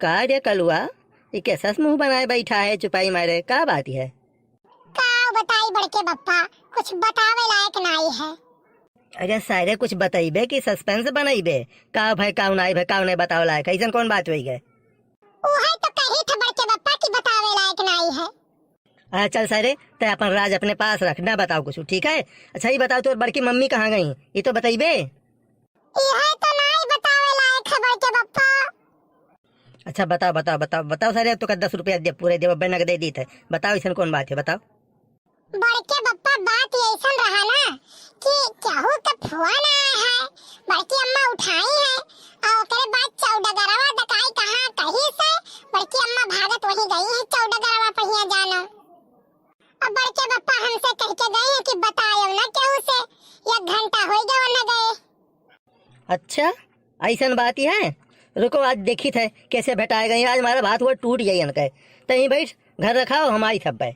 का रे कलुआ, ये कैसा मुंह बनाए बैठा है चुपाई मारे, का बात है? का बताई बड़के बप्पा, कुछ बतावे लायक नहीं है। अरे सारे कुछ बताइबे कि सस्पेंस बनाइबे? का भाई काउ नाई भाई काउ नहीं बताओ लायक, ऐसा कौन बात हुई है? ओहे तो कही थे बड़के बप्पा की बतावे लायक नहीं है। चल सारे ते अपन राज अपने पास रख, ना बताओ कुछ, ठीक है? अच्छा ये बताओ तो बड़की मम्मी कहाँ गई, ये तो बताइबे। यह तो नहीं बतावे लायक है बड़के बप्पा। अच्छा बताओ बताओ बताओ बताओ सारे, तो 10 रुपया दे पूरे दे बब्बे नगद दे दी थे, बताओ ऐसा कौन बात है, बताओ। बड़के बप्पा बात ऐसा रहा ना कि केहू का फोन आया है, बड़की अम्मा उठाई है और ओकरे बाद चौडगरवा दकाई कहाँ कहीं से बड़की अम्मा भागत वही गई है चौडगरवा पहिया जानो। अब बड़के बप्पा हमसे कह के गए हैं कि बताओ ना केहू से, 1 घंटा हो गया न गए। अच्छा ऐसा बात ही है, रुको आज देखी थे कैसे भेटाए गई, आज हमारा बात हुआ टूट गई इनके। तही बैठ घर रखाओ हमारी थब्बे।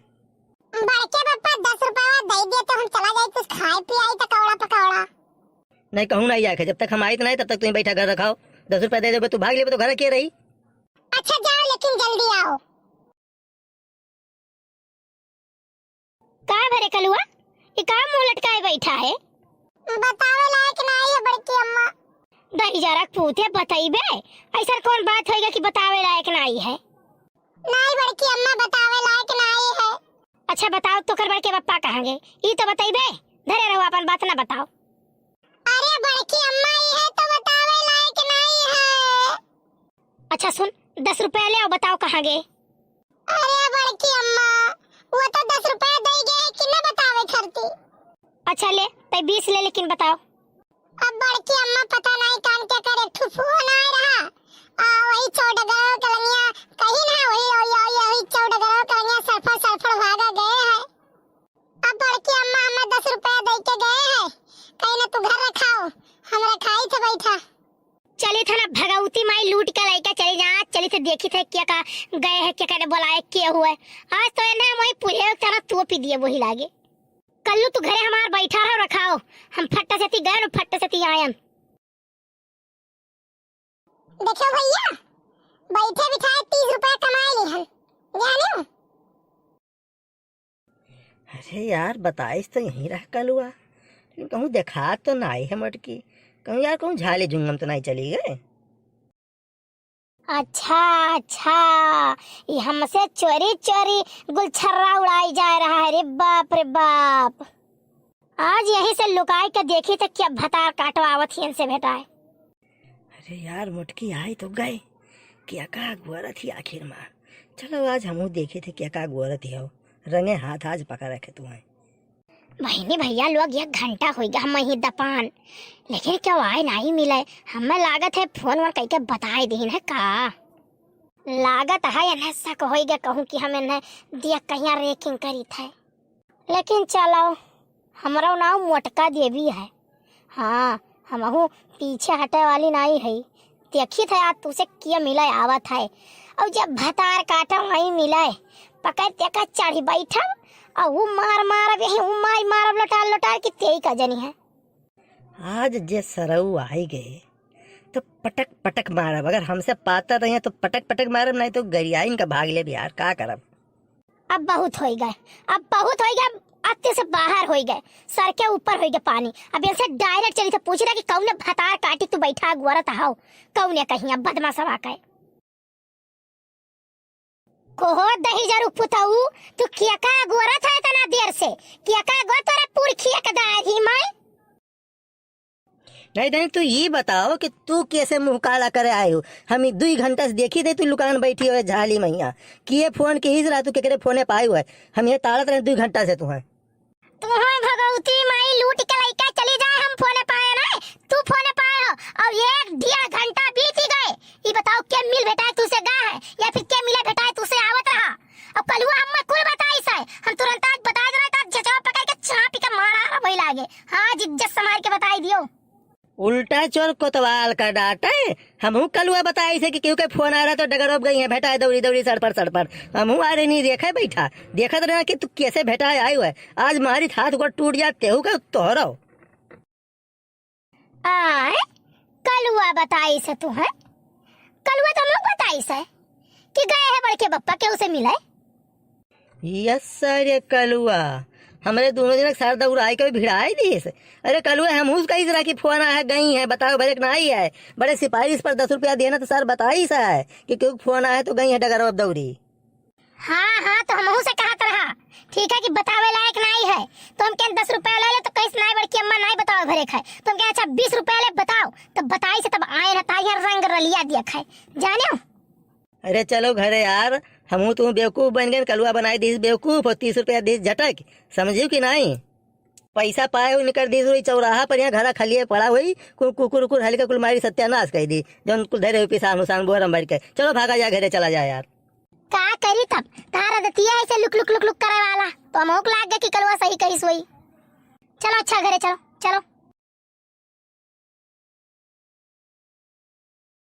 बड़के बप्पा 10 रुपया दे दिए तो हम चला जाए, कुछ खाए पिए पकौड़ा पकौड़ा। नहीं कहूँ नहीं जाके, जब तक हम आई तो नहीं तब तक तुम बैठा घर रखाओ। 10 रुपया दे दोगे तो भाग ले तो घर के रही। अच्छा जाओ लेकिन जल्दी आओ। का भरे कलुआ, ये का मुंह लटकाए बैठा है? बतावे लायक नहीं है बड़की अम्मा। दही जरा पूछे बताइबे, ऐसा कौन बात होएगा कि बतावे लायक नहीं है? नहीं बड़की अम्मा बतावे लायक नहीं है। अच्छा बताओ तो कर बड़के बप्पा कहाँ गए, ये तो बताइबे, धरे रहो अपन बात ना बताओ। अरे बड़की अम्मा ये तो बतावे लायक नहीं है। अच्छा सुन, 10 रुपया ले आओ, बताओ कहाँ गए। अरे बड़की अम्मा वो तो 10 रुपया दे गए कि न बतावे खरती। अच्छा ले तो 20 ले, लेकिन बताओ। अब बड़की अम्मा पता नहीं कान क्या करे, फोन आ रहा वही चौडगरवा कलंगिया कहीं ना वही चौडगरवा कलंगिया सरफड़ भागा गए है। अब बड़की अम्मा हमें 10 रुपया दे के गए हैं, कहीं ना तू घर रखाओ, हम रखाई थे बैठा। चली था ना भगवती माई लूट के लड़का चली जा, चली थे देखी थे क्या का गए है, क्या कहने बोलाए क्या हुआ है। आज तो इन्हें वही पूरे तरह तो पी दिए वही लागे। कल्लू तू घरे हमार बैठा रहो, रखाओ, हम फट्टा से गए न फट्टा से आयन। देखो भैया बैठे बिठाए 30 रुपया कमाए ली हम जाने। अरे यार बताइस तो यहीं रह कलुआ, लेकिन कहूँ देखा तो नहीं है मटकी, कहूँ यार कहूँ झाले जुंगम तो नहीं चली गए। अच्छा अच्छा, ये हमसे चोरी चोरी गुलछर्रा उड़ाई जा रहा है, रे बाप रे बाप। आज यहीं से लुकाई के देखी तो क्या भतार काटवावत ही से भेटाए। अरे यार मुटकी आई तो गए, क्या का गोरत थी आखिर में। चलो आज हम देखे थे क्या का गोरत ही हो, रंगे हाथ आज पकड़ रखे तुम्हें। बहनी भैया लोग 1 घंटा हो गया हम ही दपान, लेकिन क्यों आए नहीं मिले। हमें लागत है फोन वन कह बताए दीन है का, लागत है इन्हें शक हो गया, कहूँ कि हम इन्हें दिया कहीं रेकिंग करी थे। लेकिन चलो हमारा नाम मोटका देवी है, हाँ हमहू पीछे हटे वाली नहीं है। देखी थे आज तुझसे क्या मिला आवत है, और जब भतार काटा वहीं मिला पकड़ देखा चढ़ी बैठा और वो मार मार यही उमाई मार लटार लटार की तेई का जनी है। आज जे सरऊ आई गए तो पटक पटक मारब, अगर हमसे पाता रही तो पटक पटक मारब, नहीं तो गरियाइन का भाग ले बिहार का करब। अब बहुत हो गए, अब बहुत हो गए, अत्ते से बाहर हो गए, सर के ऊपर हो गए पानी। अब इनसे डायरेक्ट चली थे पूछ रहा कि कौन भतार काटी तू बैठा गुरत हाउ, कौन कहीं अब बदमाश वाका है कोहो दही जरू पुताऊ, तू क्या का गोरत है इतना देर से, क्या का गो तोरे पुरखिया का दाढ़ी में। नहीं तू ये बताओ कि तू कैसे मुंह काला करे आए हो। हम 2 घंटा से देखी थे तू लुकान बैठी हुए झाली मैया, किए फोन के ही रहा तू केकरे फोने पाए हुए, हम ये ताड़त रहे 2 घंटा से तुम्हें। तुम्हें भगवती माई लूट के लइका चली जाए, हम फोने पाए ना, तू फोने पाए हो और 1 घंटा बीत ही गए। ये बताओ क्या मिल बेटा तुझसे गा है या फिर क्या मिला बेटा तुझसे आवत रहा। अब कलुआ हम कुल बताई से हम तुरंत आज बता देना था, जचा पकड़ के चापी के मारा वही लागे। हाँ इज्जत संभाल के बताई दियो। उल्टा चोर कोतवाल का डांटे, हमहू कलुआ बताई से कि क्यों के फोन आ रहा तो डगर गई है, भेटा है दौड़ी दौड़ी सड़ पर हमहू आ रही नहीं देखा बैठा, देखा तो कि तू कैसे भेटा है आए हुए। आज मारी हाथ को टूट जाते हो का तोहरो। आए कलुआ बताई से तू है, कलुआ तुम लोग बताई से कि गए है बड़के बप्पा के उसे मिले। यस सर ये कलुआ हमरे दोनों दिन सर दौड़ाई के भिड़ाई दी से। अरे कलुआ हम उसका इस तरह की फोन आया है गई है बताओ भरे ना आई है। बड़े सिपाही इस पर 10 रुपया देना तो सर बताई सा है कि क्यों फोन आया तो गई है डगरवा दौड़ी। हाँ तो हम से कहत रहा ठीक है कि बतावे लायक नहीं है तो हम क्या 10 रुपया ले ले तो कैसे नहीं बड़की अम्मा नहीं बताओ भरे खाए तो हम क्या अच्छा 20 रुपया ले बताओ तब बताई से तब आए रहता यार रंग रलिया दिया खाए जाने। अरे चलो घरे यार हम तुम बेवकूफ बन गए कलुआ बनाई दी बेवकूफ और 30 रुपया दी झटक समझियो कि नहीं। पैसा पाए हुई निकल दी हुई चौराहा पर यहाँ घरा खलिए पड़ा हुई कुकुर उकुर हल्का कुल मारी सत्यानाश कर दी जो कुल धरे हुई पिसान उसान बोरम भर के चलो भागा जा घरे चला जाए यार। का करी तब तारा दतिया ऐसे लुक लुक लुक लुक करे वाला तो मोक लाग गया कि कलवा सही कही सोई। चलो अच्छा घरे चलो चलो।